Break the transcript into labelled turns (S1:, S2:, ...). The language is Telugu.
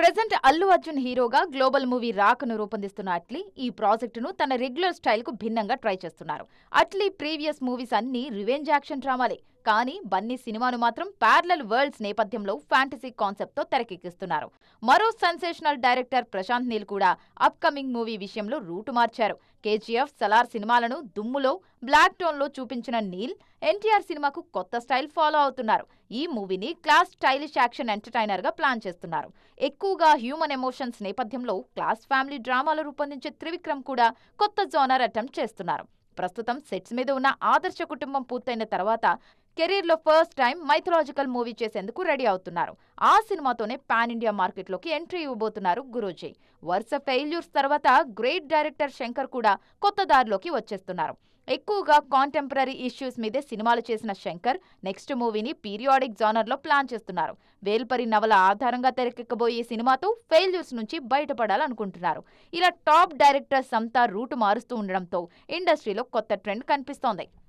S1: ప్రెజెంట్ అల్లు అర్జున్ హీరోగా గ్లోబల్ మూవీ రాకను రూపొందిస్తున్న అట్లీ ఈ ప్రాజెక్టును తన రెగ్యులర్ స్టైల్ కు భిన్నంగా ట్రై చేస్తున్నారు. అట్లీ ప్రీవియస్ మూవీస్ అన్ని రివెంజ్ యాక్షన్ డ్రామాలే. కానీ బన్నీ సినిమాను మాత్రం ప్యారలల్ వరల్డ్స్ నేపథ్యంలో ఫ్యాంటసీ కాన్సెప్ట్ తో తెరకెక్కిస్తున్నారు. మరో సెన్సేషనల్ డైరెక్టర్ ప్రశాంత్ నీల్ కూడా అప్ కమింగ్ మూవీ విషయంలో రూటు మార్చారు. కేజీఎఫ్, సలార్ సినిమాలను దుమ్ములో, బ్లాక్ టోన్ లో చూపించిన నీల్ ఎన్టీఆర్ సినిమాకు కొత్త స్టైల్ ఫాలో అవుతున్నారు. ఈ మూవీని క్లాస్ స్టైలిష్ యాక్షన్ ఎంటర్టైనర్ గా ప్లాన్ చేస్తున్నారు. ఎక్కువగా హ్యూమన్ ఎమోషన్స్ నేపథ్యంలో క్లాస్ ఫ్యామిలీ డ్రామాలు రూపొందించే త్రివిక్రమ్ కూడా కొత్త జోనర్ అటెంప్ట్ చేస్తున్నారు. ప్రస్తుతం సెట్స్ మీద ఉన్న ఆదర్శ కుటుంబం పూర్తయిన తర్వాత కెరీర్ లో ఫస్ట్ టైం మైథలాజికల్ మూవీ చేసేందుకు రెడీ అవుతున్నారు. ఆ సినిమాతోనే పాన్ ఇండియా మార్కెట్ లోకి ఎంట్రీ ఇవ్వబోతున్నారు గురూజీ. వరుస ఫెయిల్యూర్స్ తర్వాత గ్రేట్ డైరెక్టర్ శంకర్ కూడా కొత్త దారిలోకి వచ్చేస్తున్నారు. ఎక్కువగా కాంటెంపరీ ఇష్యూస్ మీదే సినిమాలు చేసిన శంకర్ నెక్స్ట్ మూవీని పీరియాడిక్ జానర్ లో ప్లాన్ చేస్తున్నారు. వేల్పరి నవల ఆధారంగా తెరకెక్కబోయే సినిమాతో ఫెయిల్యూర్స్ నుంచి బయటపడాలనుకుంటున్నారు. ఇలా టాప్ డైరెక్టర్స్ అంతా రూటు మారుస్తూ ఉండడంతో ఇండస్ట్రీలో కొత్త ట్రెండ్ కనిపిస్తోంది.